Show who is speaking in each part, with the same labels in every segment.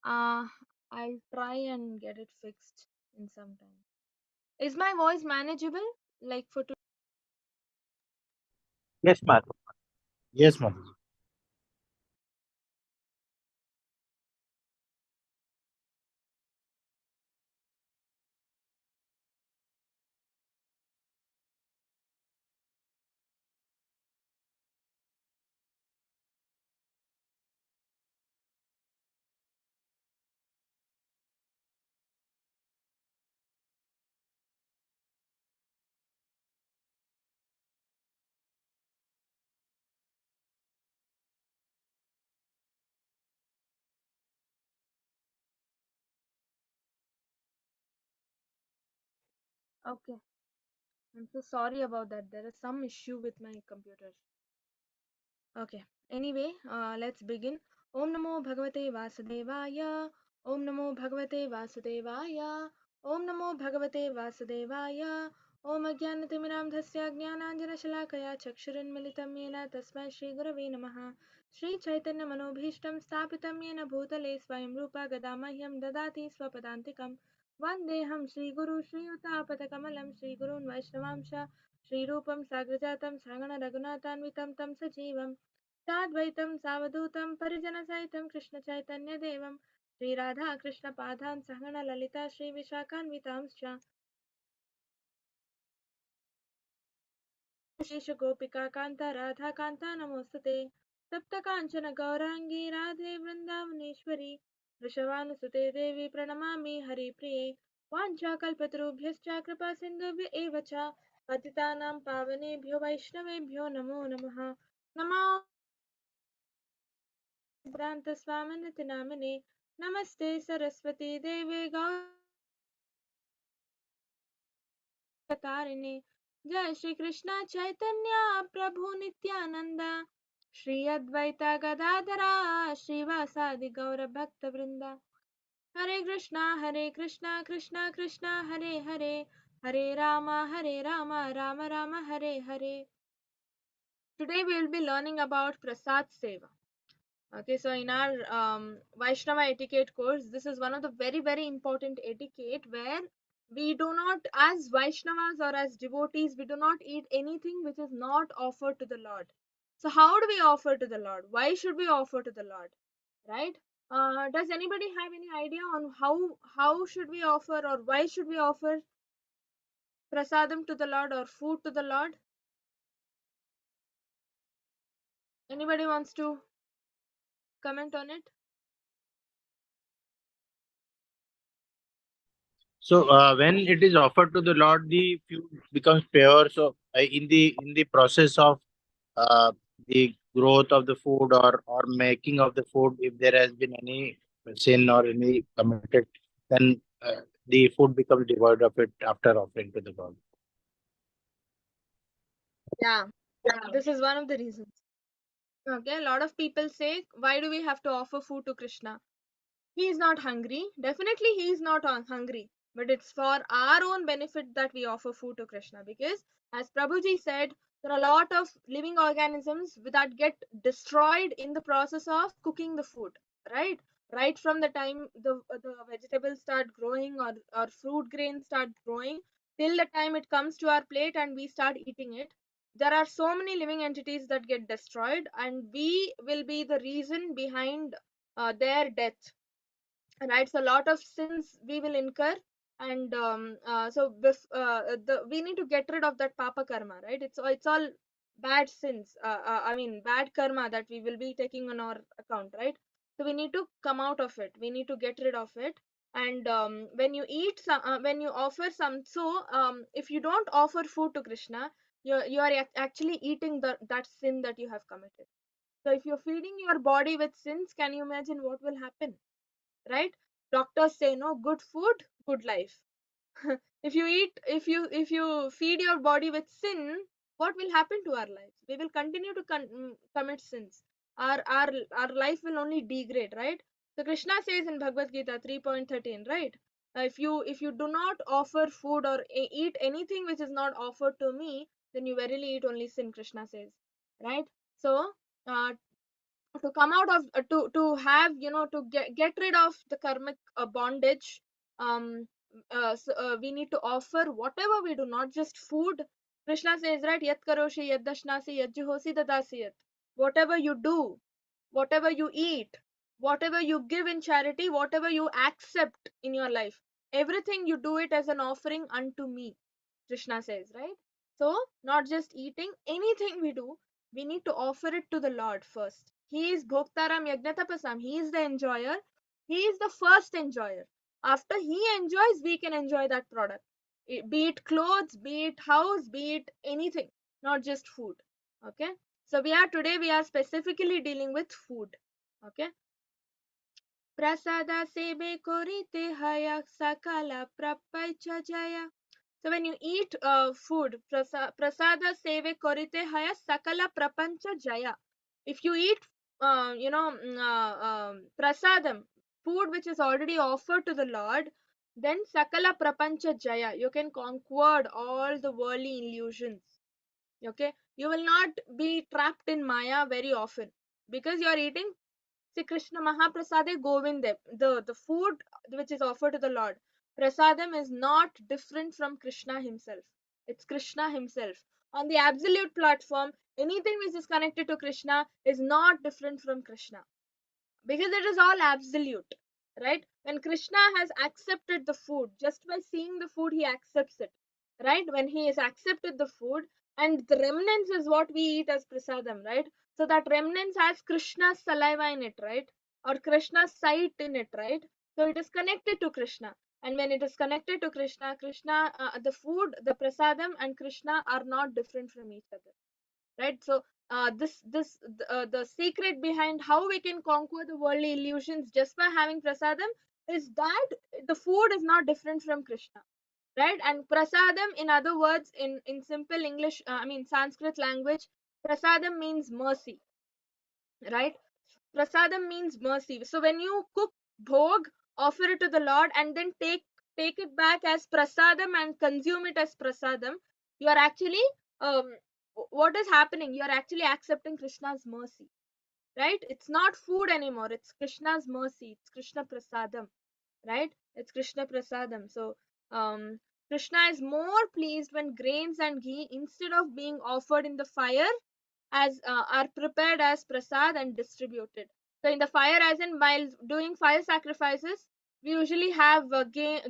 Speaker 1: I'll try and get it fixed in some time. Is my voice manageable? Like for today?
Speaker 2: Yes, Madhu. Yes, Madhu.
Speaker 1: Okay. I'm so sorry about that. There is some issue with my computer. Okay. Anyway, let's begin. Om Namo Bhagavate Vasudevaya. Om Namo Bhagavate Vasudevaya. Om Namo Bhagavate Vasudevaya. Om Ajnanatimiram Dhasya Jnananjana Shalakaya Chakshurinmilitam Yena Tasmai Shri Gurave Namaha. Shri Chaitanya Manobhishtam Sthapitam Yena Bhutale Swayam Rupa Gadamahyam Dadati Swapadantikam Vandeham Shri Guru Shri Utapatakamalam Shri Gurun Vaishnavamsha Shri Rupam Sagrajatam Sangana Raghunathanvitam Tam Sajivam साद्वैतं सावधूतं परिजनसहितं कृष्णचैतन्यदेवं श्रीराधाकृष्णपादान् सहगणललिता श्रीविशाखान्वितांश्च शेषगोपिकान्ता Radhakanta नमोऽस्तुते सप्तकाञ्चन गौराङ्गी Radhe Vrindavaneshwari वृषभानुसुते देवी प्रणमामि हरिप्रिये वाञ्छाकल्पतरुभ्यश्च कृपासिन्धुभ्य एव च पतितानां पावनेभ्यो वैष्णवेभ्यो नमो नमः नमो सिद्धान्तस्वामिनितिनामिने नमस्ते सरस्वती देवे गौरतारिणे जय श्री कृष्ण चैतन्य प्रभु नित्यानंद श्री अद्वैता गदाधरा श्रीवासादि गौर भक्त वृंदा हरे Krishna Krishna Krishna Hare Hare Hare Ram Ram Ram Hare Hare. Today we will be learning about Prasad Seva. Okay, so in our Vaishnava etiquette course, this is one of the very important etiquette where we do not, as Vaishnavas or as devotees, we do not eat anything which is not offered to the Lord. So how do we offer to the Lord? Why should we offer to the Lord? Right? Does anybody have any idea on how should we offer or why should we offer prasadam to the Lord or food to the Lord? Anybody wants to comment on it?
Speaker 2: So when it is offered to the Lord, the food becomes pure. So in the process of uh, the growth of the food or making of the food, if there has been any sin or any committed, then the food becomes devoid of it after offering to the God.
Speaker 1: Yeah, this is one of the reasons. Okay, a lot of people say, why do we have to offer food to Krishna? He is not hungry. Definitely, he is not hungry. But it's for our own benefit that we offer food to Krishna. Because, as Prabhuji said, there are a lot of living organisms that get destroyed in the process of cooking the food. Right? Right from the time the vegetables start growing or fruit grains start growing till the time it comes to our plate and we start eating it, there are so many living entities that get destroyed, and we will be the reason behind their death. Right, so a lot of sins we will incur. And we need to get rid of that papa karma, right? It's all bad sins, I mean bad karma that we will be taking on our account, right? So we need to come out of it, we need to get rid of it. And when you eat some, when you offer some, so if you don't offer food to Krishna, you are actually eating that sin that you have committed. So if you're feeding your body with sins, can you imagine what will happen? Right? Doctors say no, good food, good life. If you feed your body with sin, what will happen to our lives? We will continue to commit sins. Our life will only degrade, right? So Krishna says in Bhagavad Gita 3.13, right? If you do not offer food or eat anything which is not offered to me, then you verily eat only sin, Krishna says, right? So uh, to come out of to have, to get rid of the karmic bondage. We need to offer whatever we do, not just food. Krishna says, right, yat karoshi yad dashnasi yad juhosi dadasiyat. Whatever you do, whatever you eat, whatever you give in charity, whatever you accept in your life, everything you do it as an offering unto me, Krishna says, right? So, not just eating, anything we do, we need to offer it to the Lord first. He is Bhoktaram Yagnatapasam. He is the enjoyer. He is the first enjoyer. After he enjoys, we can enjoy that product. Be it clothes, be it house, be it anything, not just food. Okay. So today we are specifically dealing with food. Okay. Prasada sebe korite haya sakala prapaicha jaya. So when you eat food, prasada seve korite haya sakala prapancha jaya. If you eat, prasadam, food which is already offered to the Lord, then sakala prapancha jaya. You can conquer all the worldly illusions. Okay, you will not be trapped in Maya very often because you are eating. See, Krishna Mahaprasade Govindam, the food which is offered to the Lord. Prasadam is not different from Krishna himself. It's Krishna himself. On the absolute platform, anything which is connected to Krishna is not different from Krishna because it is all absolute, right? When Krishna has accepted the food, just by seeing the food, he accepts it, right? When he has accepted the food, and the remnants is what we eat as prasadam, right? So that remnants has Krishna's saliva in it, right? Or Krishna's sight in it, right? So it is connected to Krishna. And when it is connected to Krishna, the food, the prasadam, and Krishna are not different from each other, right? So the secret behind how we can conquer the worldly illusions just by having prasadam is that the food is not different from Krishna, right? And prasadam, in other words, in simple English, Sanskrit language, prasadam means mercy, right? Prasadam means mercy. So when you cook bhog, offer it to the Lord, and then take it back as prasadam and consume it as prasadam, you are actually, um, what is happening? You are actually accepting Krishna's mercy, right? It's not food anymore. It's Krishna's mercy. It's Krishna prasadam, right? It's Krishna prasadam. So um, Krishna is more pleased when grains and ghee, instead of being offered in the fire, as are prepared as prasad and distributed. So in the fire, as in while doing fire sacrifices, we usually have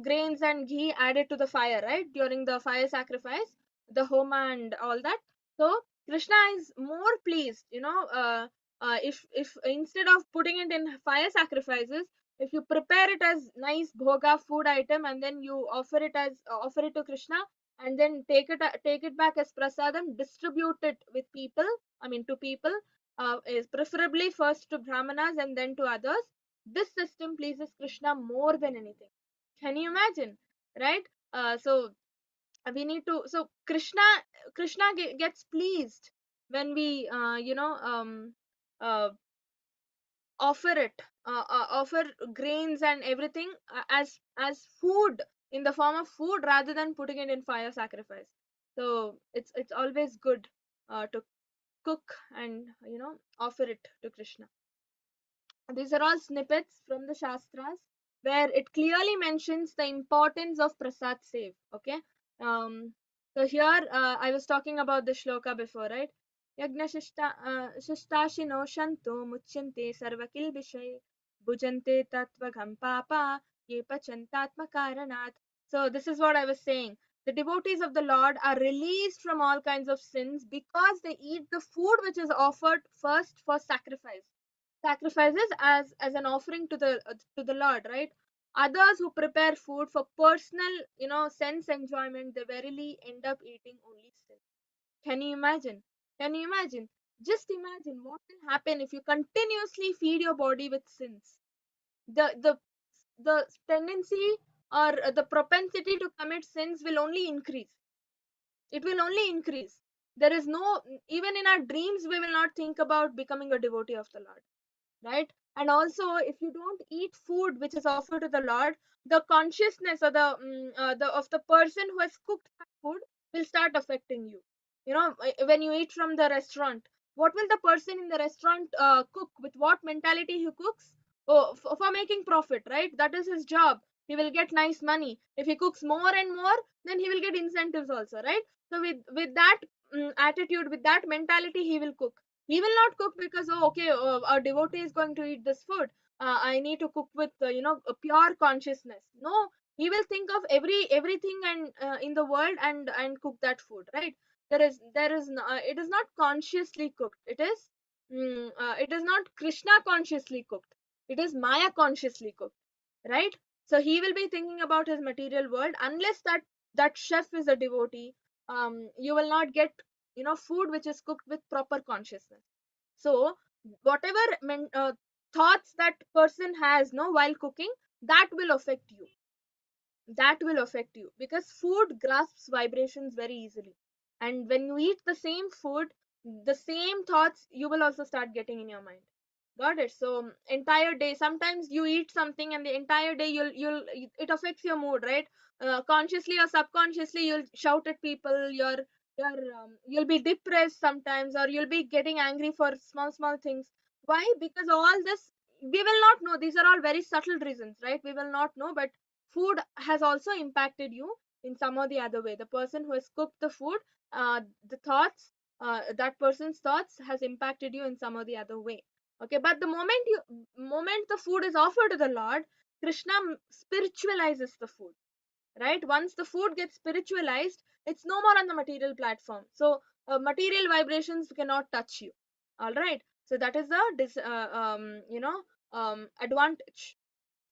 Speaker 1: grains and ghee added to the fire, right? During the fire sacrifice, the homa and all that. So Krishna is more pleased, if instead of putting it in fire sacrifices, if you prepare it as nice bhoga food item and then you offer it to Krishna, and then take it back as prasadam, distribute it with people, to people, is preferably first to brahmanas and then to others. This system pleases Krishna more than anything. Can you imagine, right? So we need to, so Krishna gets pleased when we uh, offer grains and everything as food, in the form of food, rather than putting it in fire sacrifice. So it's always good to cook and offer it to Krishna. These are all snippets from the Shastras where it clearly mentions the importance of Prasad Sev. Okay. So here I was talking about the shloka before, right? Yagna Shistashino Shanto Muchyante Sarvakil Vishay Bhujante Tatvagham Papa Ye Pachantatma Karanat. So this is what I was saying. The devotees of the Lord are released from all kinds of sins because they eat the food which is offered first for sacrifices as an offering to the Lord, right? Others who prepare food for personal sense enjoyment, they verily end up eating only sin. Can you imagine? Can you imagine? Just imagine what will happen if you continuously feed your body with sins. The the the tendency or the propensity to commit sins will only increase. It will only increase. There is no, even in our dreams we will not think about becoming a devotee of the Lord, right? And also, if you don't eat food which is offered to the Lord, the consciousness or the of the person who has cooked that food will start affecting you. When you eat from the restaurant, what will the person in the restaurant cook? With what mentality he cooks? Oh, for making profit, right? That is his job. He will get nice money. If he cooks more and more, then he will get incentives also, right? So with that attitude, with that mentality, he will cook. He will not cook because, oh, okay, a devotee is going to eat this food, I need to cook with a pure consciousness. No, he will think of everything and in the world, and cook that food, right? There is no, it is not consciously cooked. It is not Krishna consciously cooked. It is Maya consciously cooked, right? So he will be thinking about his material world. Unless that chef is a devotee, you will not get food which is cooked with proper consciousness. So whatever thoughts that person has no while cooking, that will affect you. That will affect you, because food grasps vibrations very easily. And when you eat the same food, the same thoughts you will also start getting in your mind. Got it? So entire day, sometimes you eat something and the entire day you'll it affects your mood, right? Consciously or subconsciously, you'll shout at people. You'll be depressed sometimes, or you'll be getting angry for small things. Why? Because all this, we will not know. These are all very subtle reasons, right? We will not know. But food has also impacted you in some or the other way. The person who has cooked the food, the thoughts, that person's thoughts has impacted you in some or the other way. Okay, but the moment the food is offered to the Lord, Krishna spiritualizes the food, right? Once the food gets spiritualized, it's no more on the material platform. So material vibrations cannot touch you. All right, so that is the advantage.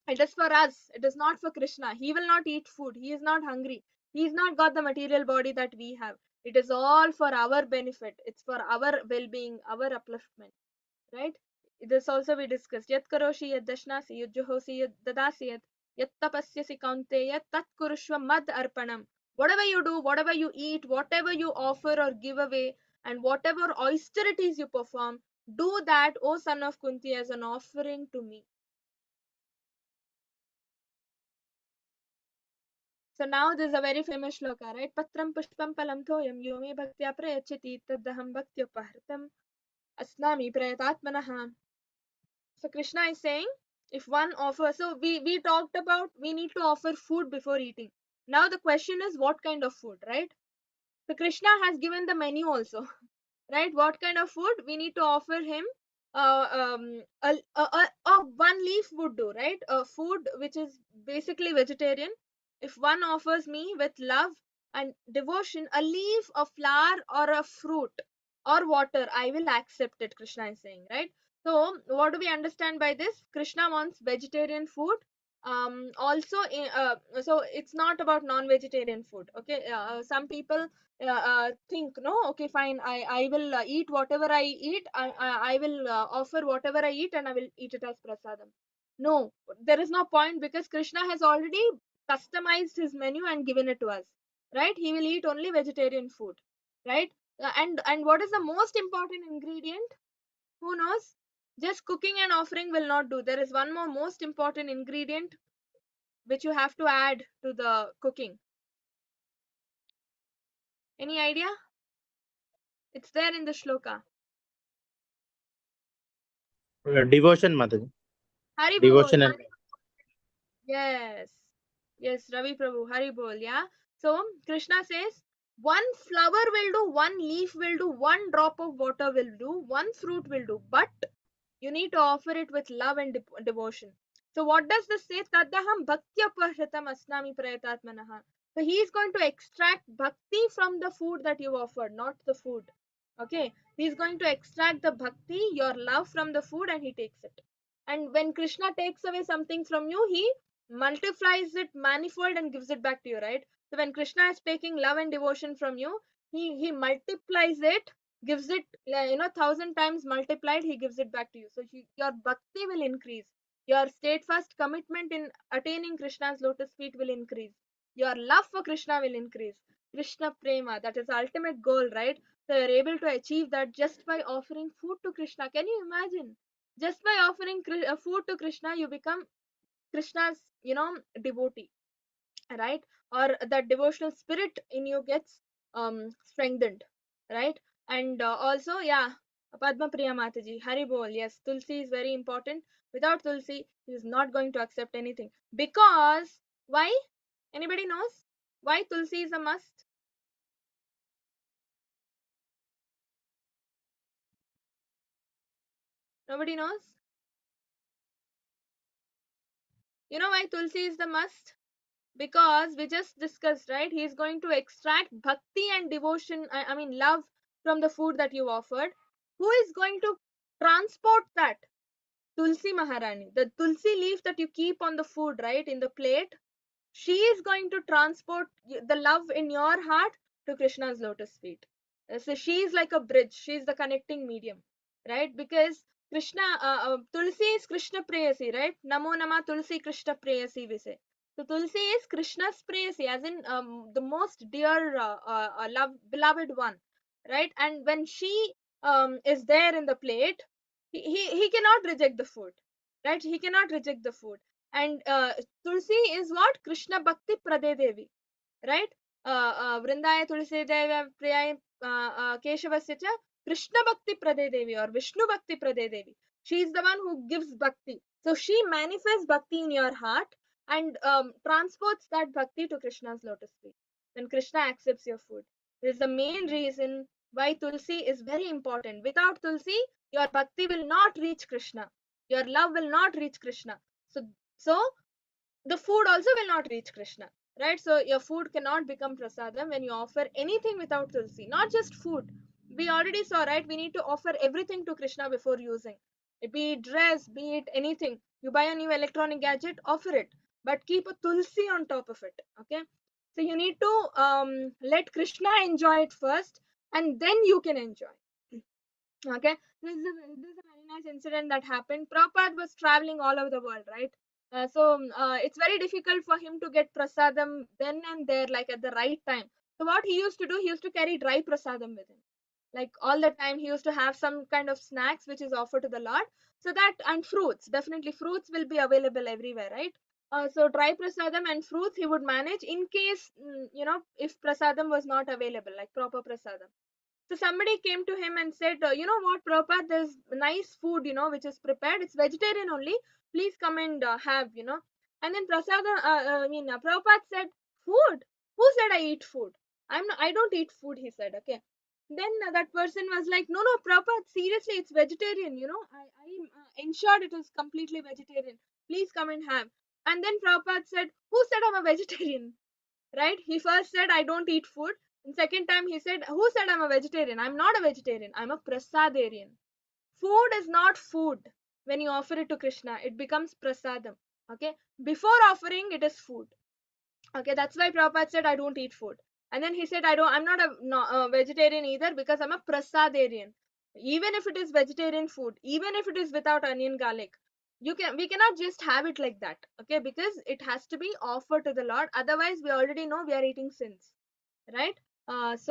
Speaker 1: It is for us, it is not for Krishna. He will not eat food, he is not hungry, he's not got the material body that we have. It is all for our benefit, it's for our well-being, our upliftment, right? This also we discussed. Yat karoshi yat dashnasi yat juhosi yat dadasi yat tapasyasi kaunteya tat kurushva mad arpanam. Whatever you do, whatever you eat, whatever you offer or give away, and whatever austerities you perform, do that, O son of Kunti, as an offering to me. So now this is a very famous shloka, right? Patram pushpam palam thoyam yome bhaktya prayachati tadaham bhaktyopahartam asnami prayatatmanaha. So Krishna is saying, if one offers, so we talked about we need to offer food before eating. Now the question is, what kind of food, right? So Krishna has given the menu also, right? What kind of food we need to offer him? A one leaf would do, right? A food which is basically vegetarian. If one offers me with love and devotion a leaf, a flower, or a fruit or water, I will accept it, Krishna is saying, right? So what do we understand by this? Krishna wants vegetarian food. Also, so it's not about non-vegetarian food. Okay, some people think, no, okay, fine, I will eat whatever I eat. I will offer whatever I eat, and I will eat it as prasadam. No, there is no point, because Krishna has already customized his menu and given it to us, right? He will eat only vegetarian food, right? And what is the most important ingredient? Who knows? Just cooking and offering will not do. There is one more most important ingredient which you have to add to the cooking. Any idea? It's there in the shloka.
Speaker 2: Devotion, Mataji.
Speaker 1: Hari bol.
Speaker 2: Devotion and
Speaker 1: Yes. Yes, Ravi Prabhu, Hari bol, yeah. So Krishna says, one flower will do, one leaf will do, one drop of water will do, one fruit will do, but you need to offer it with love and devotion. So what does this say? Tadaham bhaktya pahritam asnami prayatatmanaha. So he is going to extract bhakti from the food that you offered, not the food. Okay, he is going to extract the bhakti, your love, from the food, and he takes it. And when Krishna takes away something from you, he multiplies it manifold and gives it back to you, right? So when Krishna is taking love and devotion from you, he multiplies it, gives it, 1,000 times multiplied, he gives it back to you. So your bhakti will increase, your steadfast commitment in attaining Krishna's lotus feet will increase, your love for Krishna will increase. Krishna prema, that is the ultimate goal, right? So you're able to achieve that just by offering food to Krishna. Can you imagine? Just by offering food to Krishna, you become Krishna's devotee, right? Or that devotional spirit in you gets strengthened, right? And also, yeah, Padma Priya Mataji, Hari Bol. Yes, Tulsi is very important. Without Tulsi, he is not going to accept anything. Because, why? Anybody knows? Why Tulsi is a must? Nobody knows? You know why Tulsi is the must? Because we just discussed, right? He is going to extract bhakti and devotion, I mean love, from the food that you offered. Who is going to transport that? Tulsi Maharani. The Tulsi leaf that you keep on the food, right, in the plate, she is going to transport the love in your heart to Krishna's lotus feet. So she is like a bridge. She is the connecting medium, right? Because Krishna, Tulsi is Krishna Preyasi, right? Namo Nama Tulsi Krishna Preyasi, we say. So Tulsi is Krishna's Preyasi, as in the most dear, beloved one, right? And when she is there in the plate, he cannot reject the food, right? He cannot reject the food. And Tulsi is what? Krishna Bhakti Prade Devi, right? Vrindaya Tulsi Deva Priyai Keshavasya cha Krishna Bhakti Prade Devi or Vishnu Bhakti Prade Devi. She is the one who gives bhakti. So she manifests bhakti in your heart and transports that bhakti to Krishna's lotus feet. Then Krishna accepts your food. This is the main reason why Tulsi is very important. Without Tulsi, your bhakti will not reach Krishna. Your love will not reach Krishna. So the food also will not reach Krishna, right? So your food cannot become prasadam when you offer anything without tulsi. Not just food, we already saw, right? We need to offer everything to Krishna before using, be it dress, be it anything. You buy a new electronic gadget, offer it, but keep a tulsi on top of it. Okay, so you need to let Krishna enjoy it first, and then you can enjoy. Okay, this is a very nice incident that happened. Prabhupada was traveling all over the world, right? It's very difficult for him to get prasadam then and there, like at the right time. So what he used to do, he used to carry dry prasadam with him. Like all the time, he used to have some kind of snacks which is offered to the Lord. So that, and fruits, definitely fruits will be available everywhere, right? So dry prasadam and fruits he would manage in case, if prasadam was not available, like proper prasadam. So somebody came to him and said, you know what, Prabhupada, there's nice food, which is prepared. It's vegetarian only. Please come and have. And then Prabhupada said, food? Who said I eat food? I don't eat food, he said. Okay. Then that person was like, no, Prabhupada, seriously, it's vegetarian. I ensured it is completely vegetarian. Please come and have. And then Prabhupada said, who said I'm a vegetarian? Right? He first said, I don't eat food. And second time he said, who said I'm a vegetarian? I'm not a vegetarian. I'm a prasadarian. Food is not food. When you offer it to Krishna, it becomes prasadam. Okay? Before offering, it is food. Okay, that's why Prabhupada said, I don't eat food. And then he said, I'm not a, no, a vegetarian either because I'm a prasadarian. Even if it is vegetarian food, even if it is without onion, garlic, we cannot just have it like that. Okay, because it has to be offered to the Lord. Otherwise, we already know we are eating sins, right? That's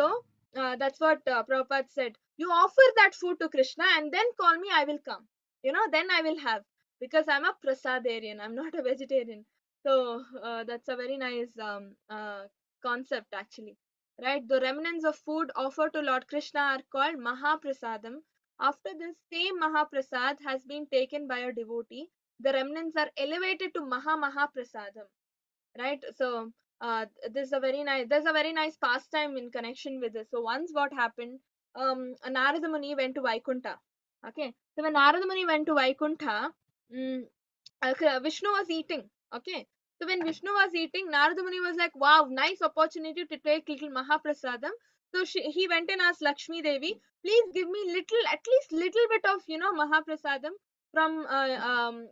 Speaker 1: what Prabhupada said. You offer that food to Krishna and then call me, I will come. Then I will have, because I'm a prasadarian, I'm not a vegetarian. So that's a very nice concept actually. Right? The remnants of food offered to Lord Krishna are called Mahaprasadam. After this same Mahaprasad has been taken by a devotee, the remnants are elevated to Mahaprasadam, right? So there's a very nice pastime in connection with this. So once what happened, Narada Muni went to Vaikuntha. Okay, so when Narada Muni went to Vaikuntha, mm, Vishnu was eating. Okay, so when Vishnu was eating, Narada Muni was like, wow, nice opportunity to take little Mahaprasadam. So he went and asked Lakshmi Devi, please give me at least little bit of Mahaprasadam from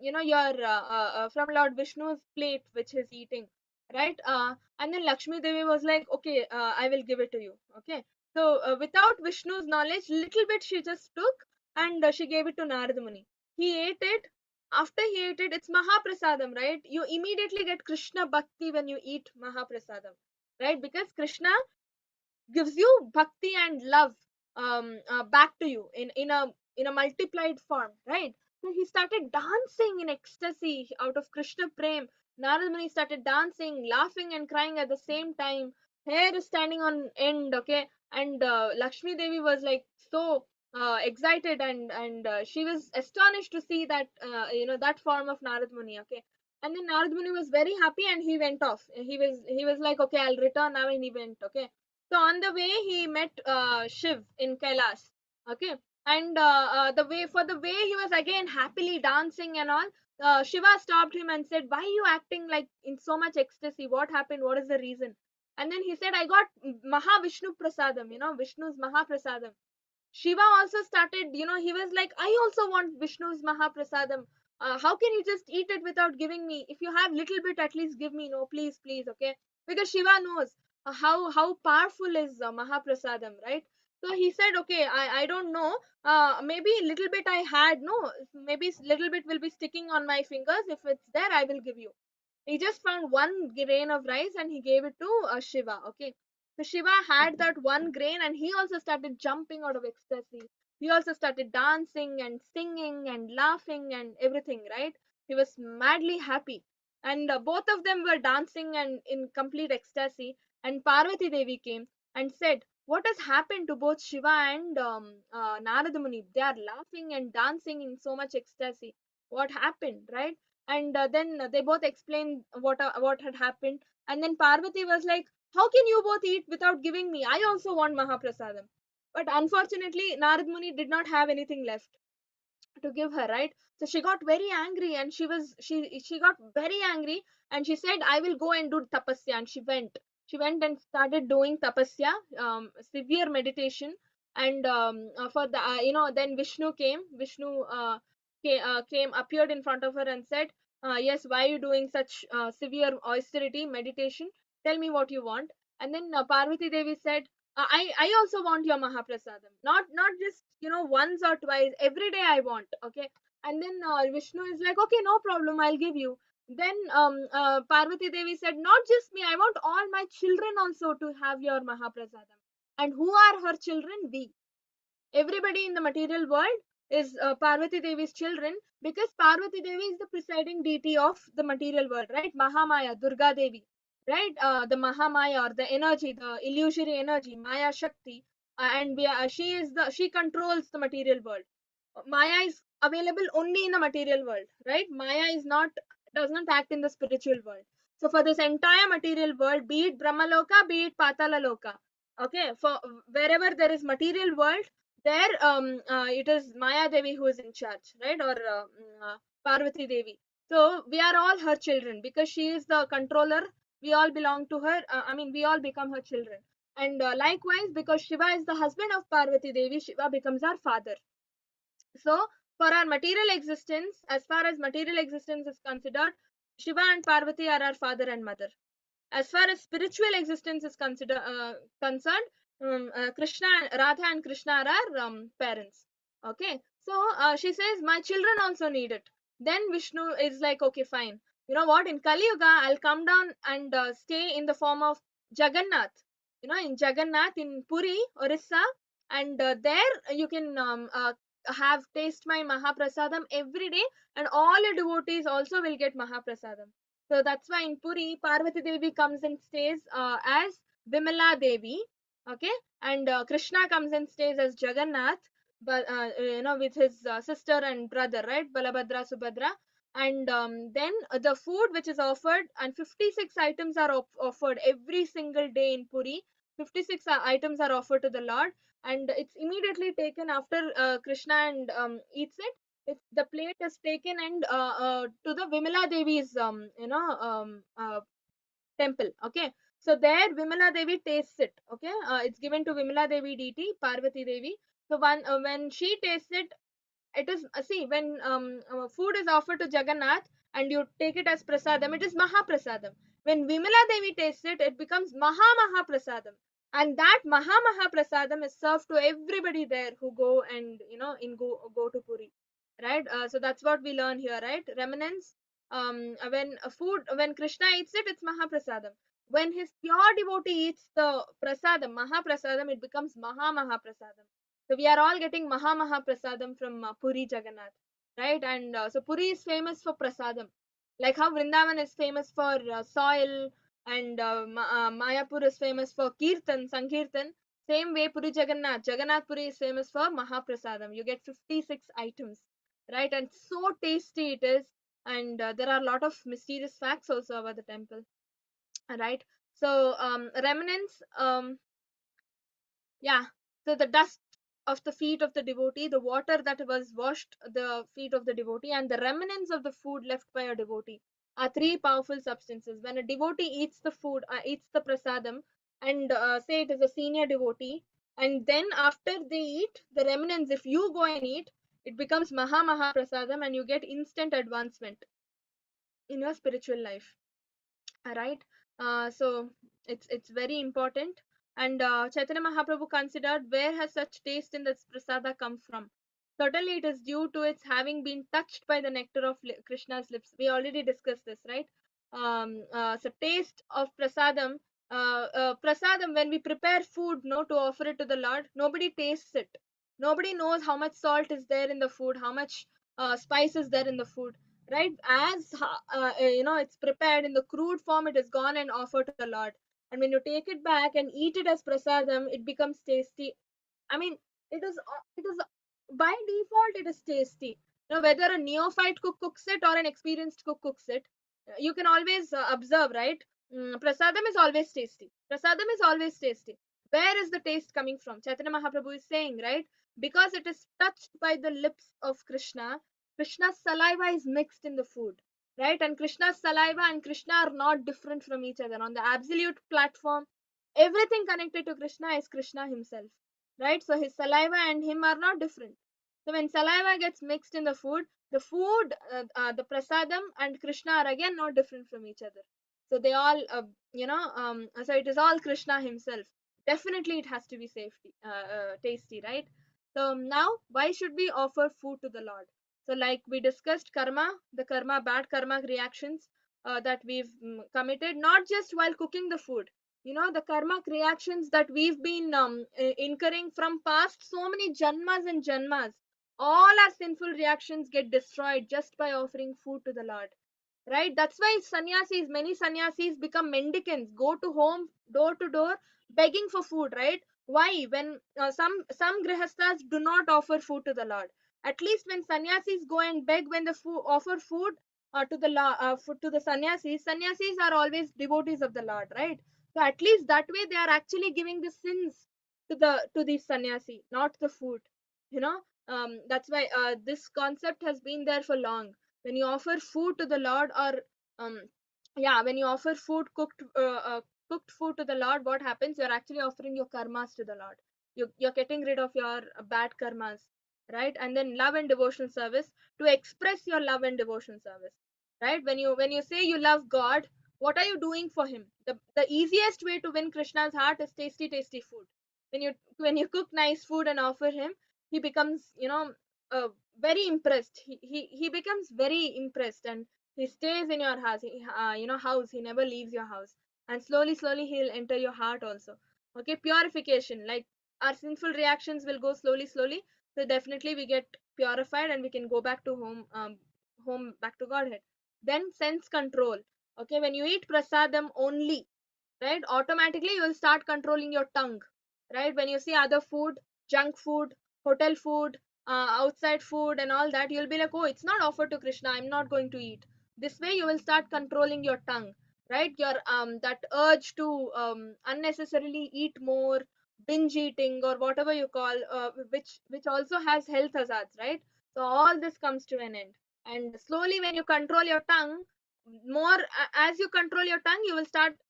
Speaker 1: your from Lord Vishnu's plate which he's eating, right? And then Lakshmi Devi was like, okay, I will give it to you. Okay, so without Vishnu's knowledge, little bit she just took and she gave it to Narada Muni. He ate it. After he ate it, it's Mahaprasadam, right? You immediately get Krishna Bhakti when you eat Mahaprasadam, right? Because Krishna gives you bhakti and love back to you in a multiplied form, right? So he started dancing in ecstasy out of Krishna prem. Narada Muni started dancing, laughing and crying at the same time. Hair is standing on end, okay? And Lakshmi Devi was like so excited, and she was astonished to see that that form of Narad Muni. Okay, and then Narad Muni was very happy and he went off. He was like, okay, I'll return now, and he went. Okay, so on the way he met Shiv in Kailas. Okay, and the way he was again happily dancing and all. Shiva stopped him and said, "Why are you acting like in so much ecstasy? What happened? What is the reason?" And then he said, "I got Mahavishnu Prasadam. Vishnu's Mahaprasadam." Shiva also started, he was like, I also want Vishnu's Mahaprasadam. How can you just eat it without giving me? If you have little bit, at least give me. No, please, please, okay? Because Shiva knows how powerful is Mahaprasadam, right? So he said, okay, I don't know. Maybe little bit I had, no, maybe little bit will be sticking on my fingers. If it's there, I will give you. He just found one grain of rice and he gave it to Shiva. Okay, so Shiva had that one grain and he also started jumping out of ecstasy. He also started dancing and singing and laughing and everything, right? He was madly happy, and both of them were dancing and in complete ecstasy. And Parvati Devi came and said, what has happened to both Shiva and Narada Muni? They are laughing and dancing in so much ecstasy. What happened, right? And then they both explained what had happened. And then Parvati was like, how can you both eat without giving me? I also want Mahaprasadam. But unfortunately, Narad Muni did not have anything left to give her, right? So she got very angry, and she got very angry, and she said, I will go and do tapasya. And she went and started doing tapasya, severe meditation. And for the then Vishnu came, appeared in front of her and said, yes, why are you doing such severe austerity meditation? Tell me what you want. And then Parvati Devi said, I also want your Mahaprasadam. Not just once or twice. Every day I want. Okay. And then Vishnu is like, okay, no problem. I'll give you. Then Parvati Devi said, not just me. I want all my children also to have your Mahaprasadam. And who are her children? We. Everybody in the material world is Parvati Devi's children, because Parvati Devi is the presiding deity of the material world, right? Mahamaya, Durga Devi, right? The Mahamaya, or the energy, the illusory energy, Maya Shakti, and she controls the material world. Maya is available only in the material world, right? Maya does not act in the spiritual world. So for this entire material world, be it Brahmaloka, be it Patala Loka, okay, for wherever there is material world, there it is Maya Devi who is in charge, right? Or Parvati Devi. So we are all her children because she is the controller. We all belong to her. We all become her children. And likewise, because Shiva is the husband of Parvati Devi, Shiva becomes our father. So, for our material existence, as far as material existence is considered, Shiva and Parvati are our father and mother. As far as spiritual existence is concerned, Krishna, Radha and Krishna are our parents. Okay, so she says, my children also need it. Then Vishnu is like, okay, fine. You know what? In Kali Yuga, I'll come down and stay in the form of Jagannath. In Jagannath in Puri, Orissa, and there you can have taste my Mahaprasadam every day, and all your devotees also will get Mahaprasadam. So that's why in Puri, Parvati Devi comes and stays as Vimala Devi, okay, and Krishna comes and stays as Jagannath, but with his sister and brother, right, Balabhadra, Subhadra, and then the food which is offered, and 56 items are offered every single day in Puri. 56 items are offered to the Lord, and it's immediately taken after Krishna and eats it. The plate is taken and to the Vimala Devi's temple. Okay, so there Vimala Devi tastes it. Okay, it's given to Vimala Devi deity, Parvati Devi. So when she tastes it, it is see, when food is offered to Jagannath and you take it as prasadam, it is Mahaprasadam. When Vimala Devi tastes it, it becomes Mahaprasadam, and that Mahaprasadam is served to everybody there who go and go to Puri, right? So that's what we learn here, right? Remnants. When Krishna eats it, it's Mahaprasadam. When his pure devotee eats the prasadam, Mahaprasadam, it becomes Mahaprasadam. So we are all getting Mahaprasadam from Puri Jagannath, right? And so Puri is famous for prasadam, like how Vrindavan is famous for soil, and Mayapur is famous for Sankirtan. Same way, Puri Jagannath Puri is famous for Mahaprasadam. You get 56 items, right? And so tasty it is. And there are a lot of mysterious facts also about the temple, right? So remnants, yeah. So the dust of the feet of the devotee, the water that was washed the feet of the devotee, and the remnants of the food left by a devotee are three powerful substances. When a devotee eats the food, eats the prasadam, and say it is a senior devotee, and then after they eat the remnants, if you go and eat, it becomes Maha Prasadam, and you get instant advancement in your spiritual life. Right. So it's very important. And Chaitanya Mahaprabhu considered, where has such taste in this prasada come from? Certainly it is due to its having been touched by the nectar of Krishna's lips. We already discussed this, right? So taste of prasadam, prasadam, when we prepare food, no, to offer it to the Lord, nobody tastes it. Nobody knows how much salt is there in the food, how much spice is there in the food, right? As it's prepared in the crude form, it is gone and offered to the Lord. And when you take it back and eat it as prasadam, it becomes tasty. I mean, it is by default it is tasty. Whether a neophyte cook cooks it or an experienced cook cooks it, you can always observe, right? Prasadam is always tasty. Prasadam is always tasty. Where is the taste coming from? Chaitanya Mahaprabhu is saying, right? Because it is touched by the lips of Krishna. Krishna's saliva is mixed in the food, right? And Krishna's saliva and Krishna are not different from each other. On the absolute platform, everything connected to Krishna is Krishna himself, right? So his saliva and him are not different. So when saliva gets mixed in the food, the prasadam and Krishna are again not different from each other. So they all, so it is all Krishna himself. Definitely it has to be tasty, right? So now, why should we offer food to the Lord? So like we discussed, bad karma reactions that we've committed, not just while cooking the food, the karmic reactions that we've been incurring from past so many janmas and janmas, all our sinful reactions get destroyed just by offering food to the Lord, right? That's why many sannyasis become mendicants, go to home, door to door, begging for food, right? Why? When some grihasthas do not offer food to the Lord, at least when sannyasis go and beg, when the offer food to the sannyasis are always devotees of the Lord, right? So at least that way they are actually giving the sins to the sannyasi, not the food. you know that's why this concept has been there for long. When you offer food to the Lord, or um when you offer cooked food to the Lord, what happens? You're actually offering your karmas to the Lord. You're getting rid of your bad karmas, right? And then love and devotion service, to express your love and devotion service, right? When you say you love God, what are you doing for him? The easiest way to win Krishna's heart is tasty food. When you cook nice food and offer him, he becomes very impressed. He becomes very impressed, and he stays in your house. He never leaves your house, and slowly he'll enter your heart also. Okay, purification, like our sinful reactions will go slowly, so definitely we get purified and we can go back to home, back to Godhead. Then sense control. Okay, when you eat prasadam only, right, automatically you will start controlling your tongue, right? When you see other food, junk food, hotel food, outside food and all that, you'll be like, oh, it's not offered to Krishna, I'm not going to eat. This way you will start controlling your tongue, right? Your that urge to unnecessarily eat more, binge eating or whatever you call, which also has health hazards, right? So all this comes to an end. And slowly when you control your tongue more, as you control your tongue,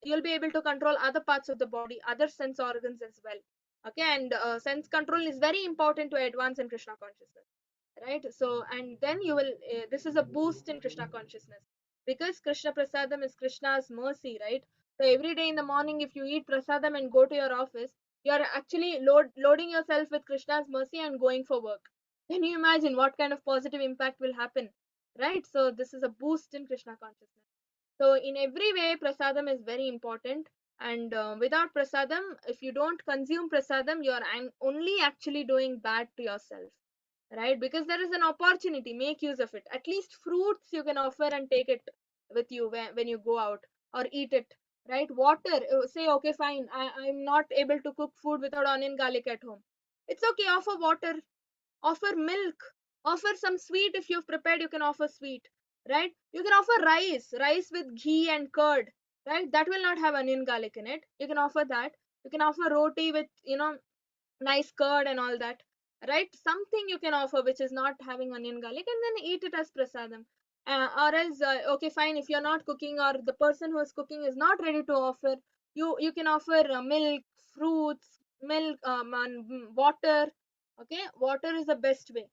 Speaker 1: you'll be able to control other parts of the body, other sense organs as well. Okay, and sense control is very important to advance in Krishna consciousness, right? So, and then you will this is a boost in Krishna consciousness, because Krishna prasadam is Krishna's mercy, right? So every day in the morning, if you eat prasadam and go to your office, you are actually loading yourself with Krishna's mercy and going for work. Can you imagine what kind of positive impact will happen, right? So this is a boost in Krishna consciousness. So in every way, prasadam is very important. And without prasadam, if you don't consume prasadam, you are only actually doing bad to yourself, right? Because there is an opportunity, make use of it. At least fruits you can offer and take it with you when you go out, or eat it. right? Water, say, okay, fine, I'm not able to cook food without onion garlic at home. It's okay, offer water, offer milk, offer some sweet. If you've prepared, you can offer sweet, right? You can offer rice with ghee and curd, right? That will not have onion garlic in it. You can offer that. You can offer roti with, nice curd and all that, right? Something you can offer which is not having onion garlic, and then eat it as prasadam. Or else, okay, fine, if you're not cooking, or the person who is cooking is not ready to offer, you can offer milk, fruits, milk, and water. Okay, water is the best way.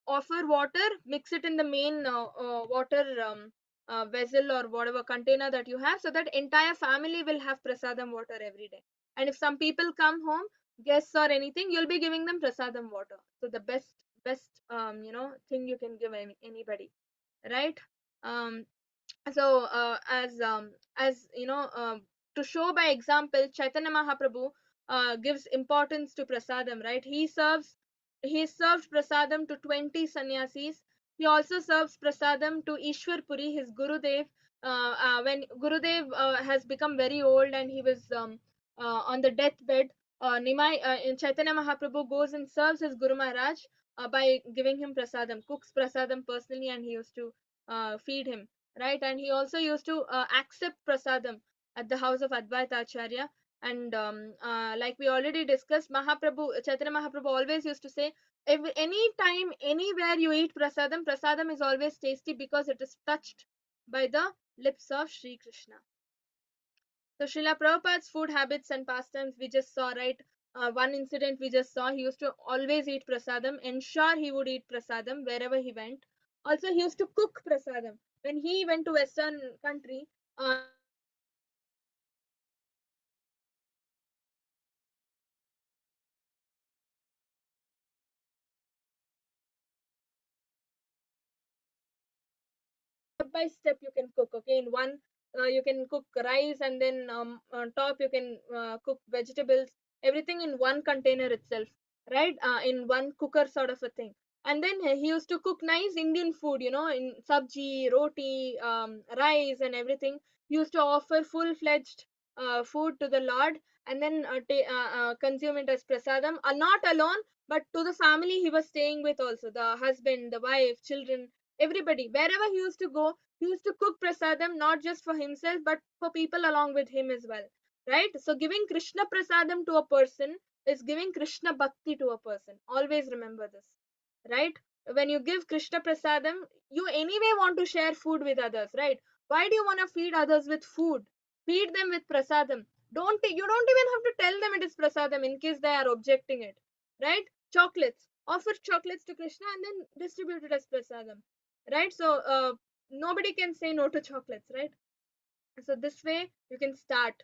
Speaker 1: Offer water, mix it in the main water vessel or whatever container that you have, so that entire family will have prasadam water every day. And if some people come home, guests or anything, you'll be giving them prasadam water. So the best thing you can give anybody, right? um as to show by example, Chaitanya Mahaprabhu gives importance to prasadam, right? He served prasadam to 20 sannyasis. He also serves prasadam to Ishwar Puri, his Gurudev. When Gurudev has become very old and he was on the deathbed, in Chaitanya Mahaprabhu goes and serves his Guru Maharaj by giving him prasadam, cooks prasadam personally, and he used to feed him, right? And he also used to accept prasadam at the house of Advaita Acharya. And like we already discussed, Chaitanya Mahaprabhu always used to say, any time, anywhere you eat prasadam, prasadam is always tasty because it is touched by the lips of Sri Krishna. So Srila Prabhupada's food habits and pastimes we just saw, right? One incident we just saw, he used to always eat prasadam, ensure he would eat prasadam wherever he went. Also, he used to cook prasadam. When he went to Western country, he used to cook prasadam step by step. You can cook, okay? In one, you can cook rice, and then on top you can cook vegetables, everything in one container itself, right? In one cooker sort of a thing. And then he used to cook nice Indian food, in sabji, roti, rice and everything. He used to offer full-fledged food to the Lord, and then consume it as prasadam, not alone, but to the family he was staying with also, the husband, the wife, children, everybody. Wherever he used to go, he used to cook prasadam, not just for himself but for people along with him as well, right? So giving Krishna prasadam to a person is giving Krishna bhakti to a person. Always remember this, right? When you give Krishna prasadam, you anyway want to share food with others, right? Why do you want to feed others with food? Feed them with prasadam. You don't even have to tell them it is prasadam in case they are objecting it, right? Chocolates, offer chocolates to Krishna and then distribute it as prasadam, right? So nobody can say no to chocolates, right? So this way you can start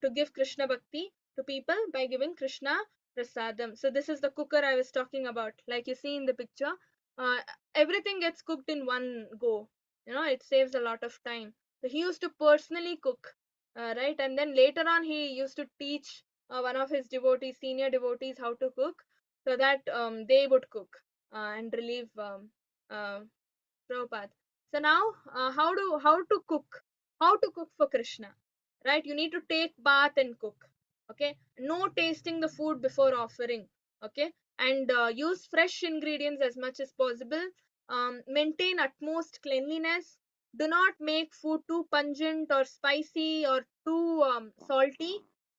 Speaker 1: to give Krishna bhakti to people by giving Krishna prasadam. So this is the cooker I was talking about, like you see in the picture. uh, Everything gets cooked in one go, it saves a lot of time. So he used to personally cook, right? And then later on he used to teach one of his devotees, senior devotees, how to cook, so that they would cook and relieve uh, Prabhupada. So now, how to cook for Krishna, right? You need to take bath and cook. Okay, no tasting the food before offering. Okay, and use fresh ingredients as much as possible. Maintain utmost cleanliness. Do not make food too pungent or spicy or too salty.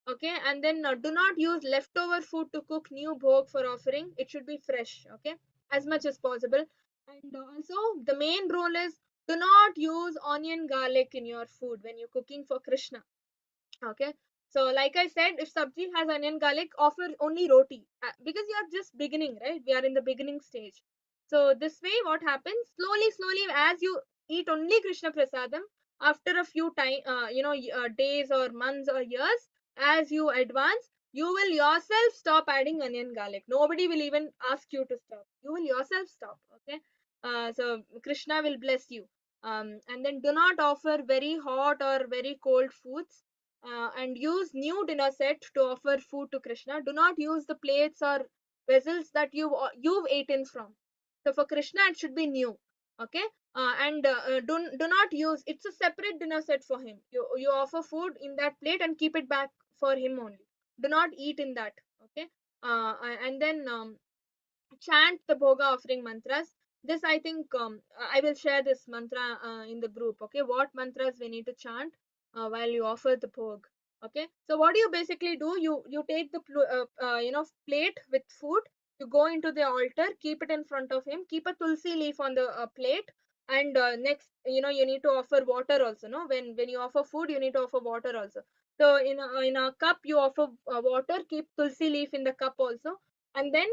Speaker 1: Okay, and then do not use leftover food to cook new bhog for offering. It should be fresh. Okay, as much as possible. And also, the main rule is, do not use onion garlic in your food when you're cooking for Krishna. Okay. So, like I said, if sabji has onion garlic, offer only roti, because you are just beginning, right? We are in the beginning stage. So, this way, what happens? Slowly, as you eat only Krishna prasadam, after a few days or months or years, as you advance, you will yourself stop adding onion garlic. Nobody will even ask you to stop. You will yourself stop. Okay. So Krishna will bless you. And then do not offer very hot or very cold foods, and use new dinner set to offer food to Krishna. Do not use the plates or vessels that you've eaten from. So for Krishna, it should be new. Okay. And do not use, it's a separate dinner set for him. You offer food in that plate and keep it back for him only. Do not eat in that. Okay. And then chant the bhoga offering mantras. This I think I will share this mantra in the group. Okay, what mantras we need to chant while you offer the bhog. Okay, so what do you basically do? You take the plate with food. You go into the altar, keep it in front of him, keep a tulsi leaf on the plate, and next, you need to offer water also. No, when you offer food, you need to offer water also. So in a cup you offer water. Keep tulsi leaf in the cup also, and then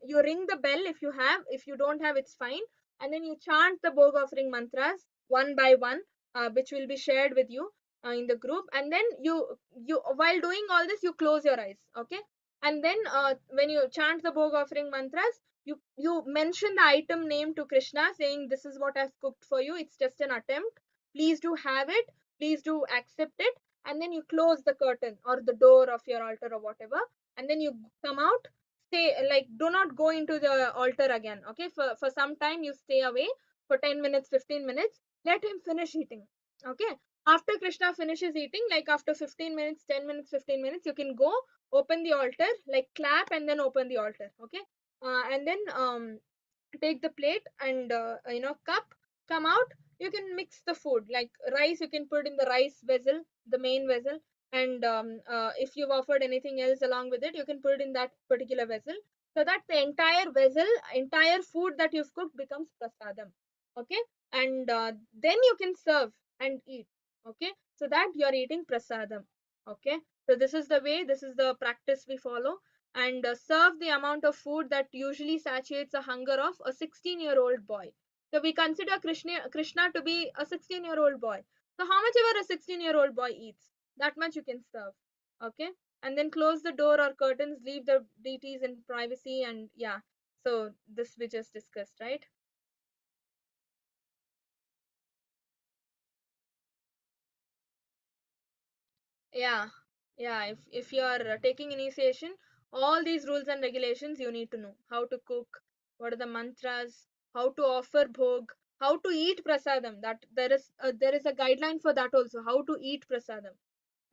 Speaker 1: you ring the bell if you have. If you don't have, it's fine. And then you chant the bhog offering mantras one by one, which will be shared with you in the group. And then you while doing all this, you close your eyes. Okay. And then when you chant the bhog offering mantras, you mention the item name to Krishna, saying, this is what I've cooked for you, it's just an attempt, please do have it, please do accept it. And then you close the curtain or the door of your altar or whatever, and then you come out. Stay, like, do not go into the altar again. Okay, for some time you stay away for 10 minutes, 15 minutes. Let him finish eating. Okay, after Krishna finishes eating, like after 15 minutes, 10 minutes, 15 minutes, you can go open the altar, like clap and then open the altar. Okay. And then take the plate and cup, come out. You can mix the food, like rice you can put in the rice vessel, the main vessel. And if you've offered anything else along with it, you can put it in that particular vessel, so that the entire vessel, entire food that you've cooked becomes prasadam. Okay. And then you can serve and eat. Okay, so that you're eating prasadam. Okay, so this is the way, this is the practice we follow. And serve the amount of food that usually satiates the hunger of a 16-year-old boy. So we consider Krishna to be a 16-year-old boy. So how much ever a 16-year-old boy eats, that much you can serve. Okay, and then close the door or curtains, leave the deities in privacy, and yeah. So this we just discussed, right? Yeah, yeah. If you are taking initiation, all these rules and regulations you need to know. How to cook, what are the mantras, how to offer bhog, how to eat prasadam. That there is a guideline for that also. How to eat prasadam,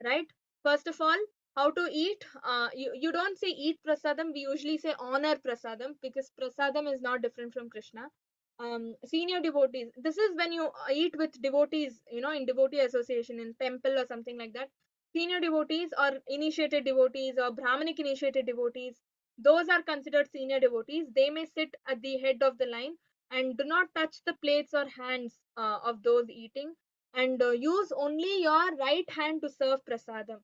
Speaker 1: right? First of all, how to eat. You don't say eat prasadam. We usually say honor prasadam, because prasadam is not different from Krishna. Senior devotees. This is when you eat with devotees. In devotee association, in temple or something like that. Senior devotees or initiated devotees or Brahmanic initiated devotees, those are considered senior devotees. They may sit at the head of the line and do not touch the plates or hands of those eating, and use only your right hand to serve prasadam.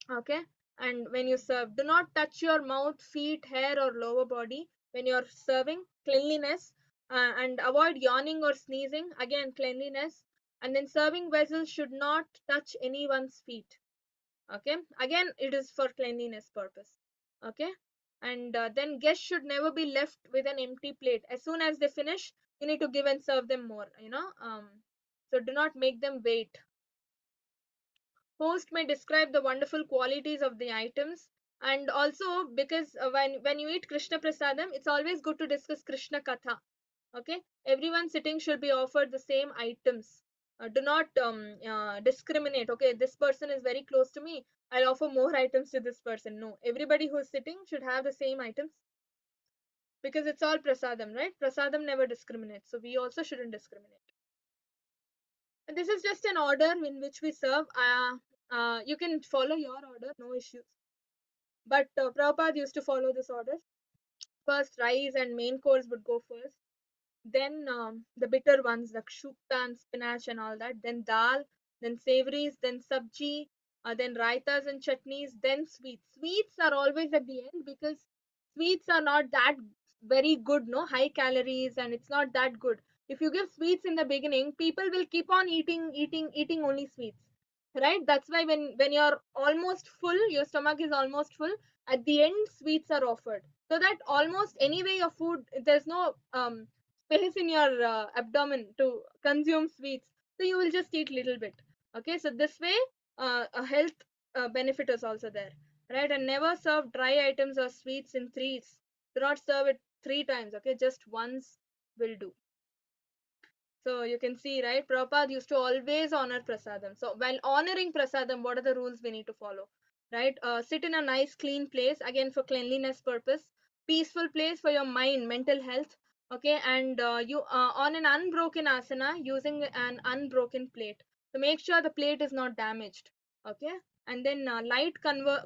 Speaker 1: Okay. And when you serve, do not touch your mouth, feet, hair or lower body when you're serving. Cleanliness. And avoid yawning or sneezing, again cleanliness. And then serving vessels should not touch anyone's feet. Okay, again it is for cleanliness purpose. Okay. And then guests should never be left with an empty plate. As soon as they finish, you need to give and serve them more. So do not make them wait. Host may describe the wonderful qualities of the items. And also, because when you eat Krishna prasadam, it's always good to discuss Krishna katha. Okay, everyone sitting should be offered the same items. Do not discriminate. Okay, this person is very close to me, I'll offer more items to this person. No, everybody who's sitting should have the same items, because it's all prasadam, right? Prasadam never discriminates, so we also shouldn't discriminate. And this is just an order in which we serve. You can follow your order, no issues. But Prabhupada used to follow this order. First, rice and main course would go first. Then the bitter ones like shukta and spinach and all that. Then dal, then savories, then sabji, then raitas and chutneys, then sweets. Sweets are always at the end, because sweets are not that very good, no, high calories, and it's not that good. If you give sweets in the beginning, people will keep on eating only sweets, right? That's why when you're almost full, your stomach is almost full, at the end sweets are offered, so that almost anyway your food, there's no space in your abdomen to consume sweets, so you will just eat little bit. Okay, so this way a health benefit is also there, right? And never serve dry items or sweets in threes. Do not serve it three times. Okay, just once will do. So you can see, right? Prabhupada used to always honor prasadam. So while honoring prasadam, what are the rules we need to follow? Right? Sit in a nice clean place, again for cleanliness purpose. Peaceful place for your mind, mental health. Okay, and you on an unbroken asana using an unbroken plate. So make sure the plate is not damaged. Okay, and then light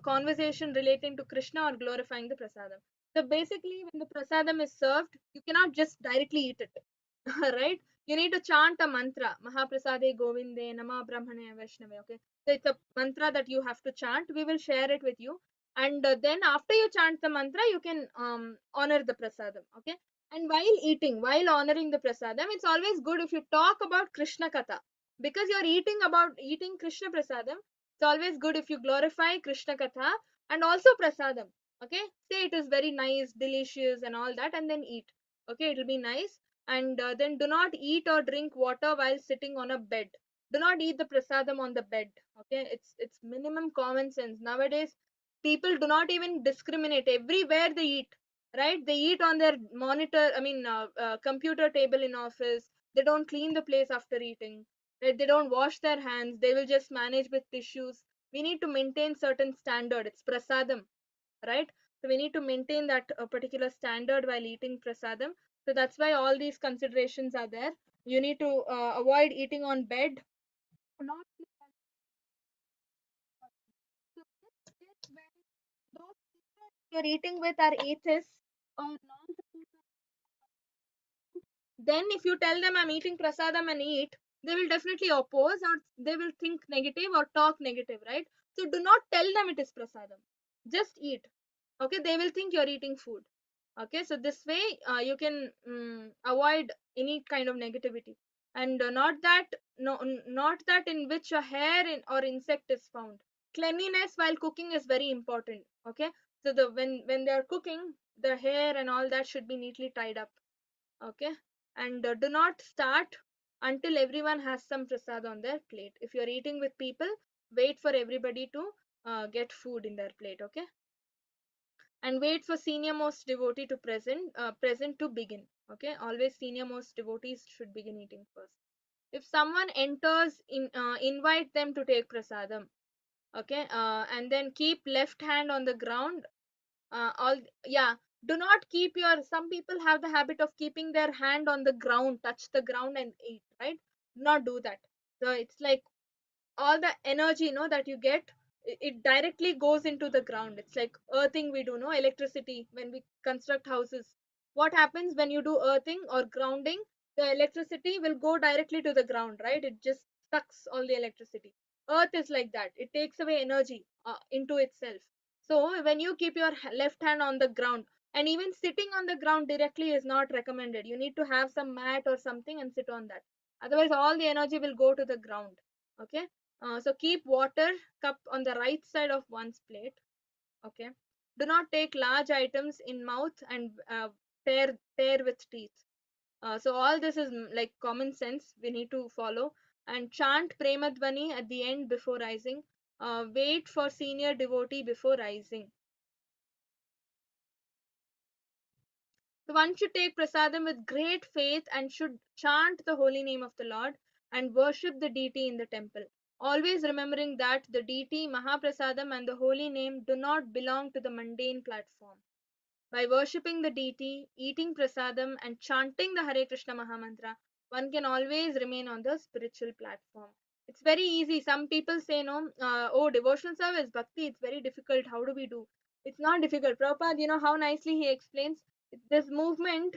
Speaker 1: conversation relating to Krishna or glorifying the prasadam. So basically, when the prasadam is served, you cannot just directly eat it. Right? You need to chant a mantra. Mahaprasade Govinde Nama Brahmane Vaishnave. Okay. So it's a mantra that you have to chant. We will share it with you. And then after you chant the mantra, you can honor the prasadam. Okay. And while eating, while honoring the prasadam, it's always good if you talk about Krishna Katha. Because you're eating Krishna prasadam, it's always good if you glorify Krishna Katha and also prasadam. Okay. Say it is very nice, delicious, and all that, and then eat. Okay. It'll be nice. And then do not eat or drink water while sitting on a bed. Do not eat the prasadam on the bed. Okay, it's minimum common sense nowadays. People do not even discriminate. Everywhere they eat, right? They eat on their monitor, computer table in office. They don't clean the place after eating, right? They don't wash their hands. They will just manage with tissues. We need to maintain certain standard. It's prasadam, right? So we need to maintain that particular standard while eating prasadam. So that's why all these considerations are there. You need to avoid eating on bed. Not so this when those people you're eating with are atheists or non, then if you tell them I'm eating prasadam and eat, they will definitely oppose, or they will think negative or talk negative, right? So do not tell them it is prasadam. Just eat. Okay, they will think you're eating food. Okay, so this way you can avoid any kind of negativity. And not that in which a hair or insect is found. Cleanliness while cooking is very important. Okay, so the when they are cooking, the hair and all that should be neatly tied up. Okay, and do not start until everyone has some prasad on their plate. If you're eating with people, wait for everybody to get food in their plate. Okay, and wait for senior most devotee to present to begin. Okay, always senior most devotees should begin eating first. If someone enters, invite them to take prasadam. Okay, and then keep left hand on the ground. All Yeah, do not keep your, some people have the habit of keeping their hand on the ground, touch the ground and eat, right? Do not do that. So it's like all the energy, that you get, it directly goes into the ground. It's like earthing we do, no, electricity when we construct houses. What happens when you do earthing or grounding? The electricity will go directly to the ground, right? It just sucks all the electricity. Earth is like that, it takes away energy into itself. So when you keep your left hand on the ground, and even sitting on the ground directly is not recommended, you need to have some mat or something and sit on that. Otherwise all the energy will go to the ground. Okay, so keep water cup on the right side of one's plate. Okay. Do not take large items in mouth and tear with teeth. So all this is like common sense we need to follow. And chant Premadvani at the end before rising. Wait for senior devotee before rising. So one should take prasadam with great faith and should chant the holy name of the Lord and worship the deity in the temple. Always remembering that the deity, Mahaprasadam, and the holy name do not belong to the mundane platform. By worshipping the deity, eating prasadam, and chanting the Hare Krishna Mahamantra, one can always remain on the spiritual platform. It's very easy. Some people say, no, oh, devotional service, bhakti, it's very difficult. How do we do? It's not difficult. Prabhupada, how nicely he explains this movement,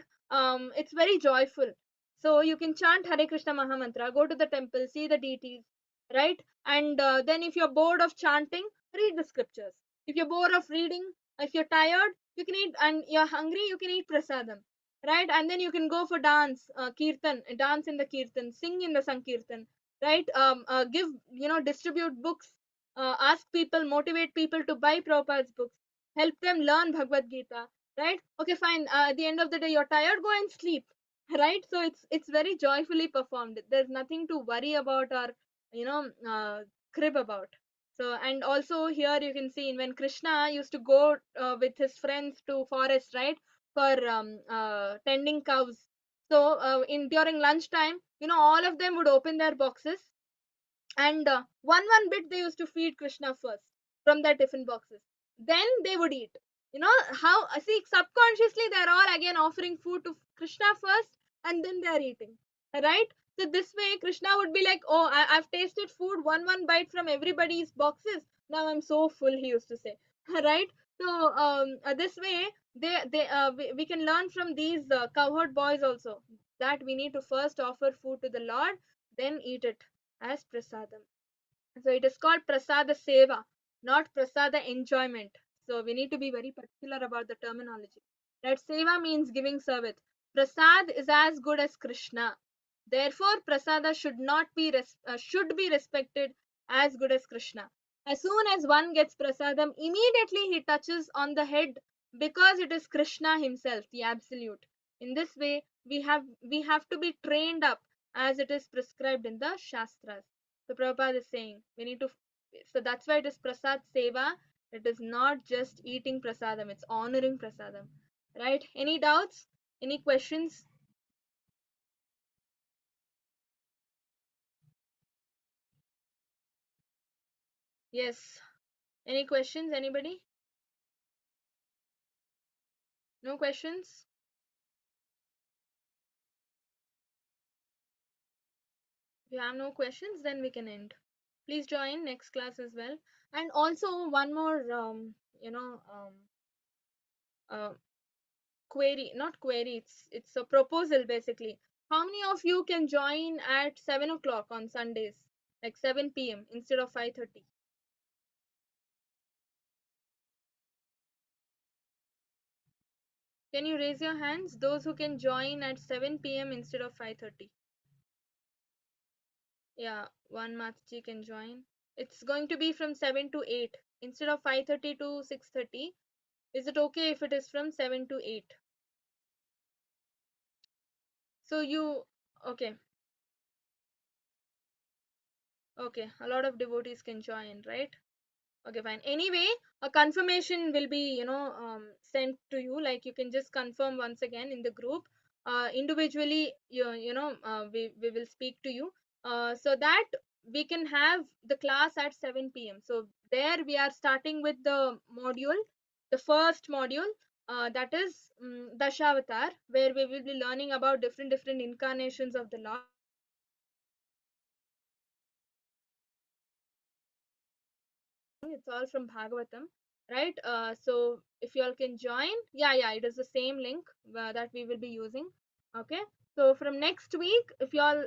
Speaker 1: it's very joyful. So you can chant Hare Krishna Mahamantra, go to the temple, see the deities, right? And then if you're bored of chanting, read the scriptures. If you're bored of reading, if you're tired, you can eat, and you're hungry, you can eat prasadam, right? And then you can go for dance, kirtan, dance in the kirtan, sing in the sankirtan, right? Give, distribute books, ask people, motivate people to buy Prabhupada's books, help them learn Bhagavad Gita, right? Okay, fine. At the end of the day, you're tired, go and sleep, right? So it's very joyfully performed. There's nothing to worry about or you know crib about. So, and also here you can see when Krishna used to go with his friends to forest, right, for tending cows. So during lunchtime, all of them would open their boxes, and one bit they used to feed Krishna first from their tiffin boxes. Then they would eat. How, see, subconsciously they're all again offering food to Krishna first, and then they're eating, right? So this way Krishna would be like, oh, I've tasted food, one bite from everybody's boxes, now I'm so full, he used to say. Right? So this way we can learn from these cowherd boys also, that we need to first offer food to the Lord, then eat it as prasadam. So it is called Prasada Seva, not Prasada enjoyment. So we need to be very particular about the terminology. That Seva means giving service. Prasad is as good as Krishna. Therefore, Prasada should be respected as good as Krishna. As soon as one gets Prasadam, immediately he touches on the head, because it is Krishna himself, the Absolute. In this way, we have to be trained up as it is prescribed in the Shastras. So Prabhupada is saying we need to, so that's why it is Prasad Seva. It is not just eating Prasadam, it's honoring Prasadam. Right? Any doubts? Any questions? Yes. Any questions? Anybody? No questions? If you have no questions, then we can end. Please join next class as well. And also one more, you know, uh, query, not query, it's a proposal basically. How many of you can join at 7 o'clock on Sundays, like 7 p.m. instead of 5:30? Can you raise your hands, those who can join at 7 p.m. instead of 5:30? Yeah, one Matji can join. It's going to be from 7 to 8 instead of 5:30 to 6:30. Is it okay if it is from 7 to 8? So you, okay, okay, a lot of devotees can join, right? Okay, fine. Anyway, a confirmation will be, sent to you. Like, you can just confirm once again in the group. Individually, we will speak to you, so that we can have the class at 7 p.m. So there we are starting with the module, the first module, that is Dashavatar, where we will be learning about different incarnations of the Lord. It's all from Bhagavatam, right? So if you all can join, yeah, it is the same link that we will be using. Okay, so from next week, if you all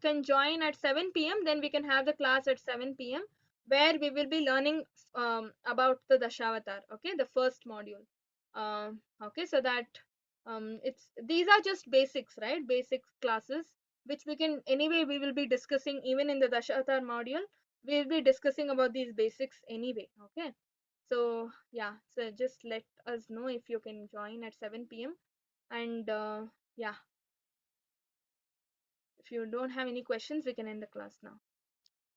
Speaker 1: can join at 7 p.m., then we can have the class at 7 p.m., where we will be learning about the Dashavatar. Okay, the first module. Okay, so that it's, these are just basics, right? Basic classes, which we can, anyway we will be discussing even in the Dashavatar module. We'll be discussing about these basics anyway. Okay, so yeah, so just let us know if you can join at 7 p.m. And yeah, if you don't have any questions, we can end the class now.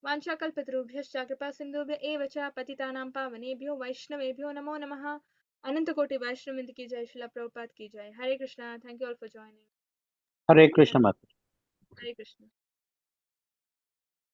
Speaker 1: वाञ्छाकल्पतरुभ्यश्च कृपा सिन्धुभ्य एव च पतितानां पावनेभ्यो वैष्णवेभ्यो नमो नमः. अनंत कोटि वैष्णव की जय, शिला प्रभुपाद की जय. Hare Krishna. Thank you all for joining.
Speaker 2: Hare Krishna.
Speaker 1: Hare Krishna.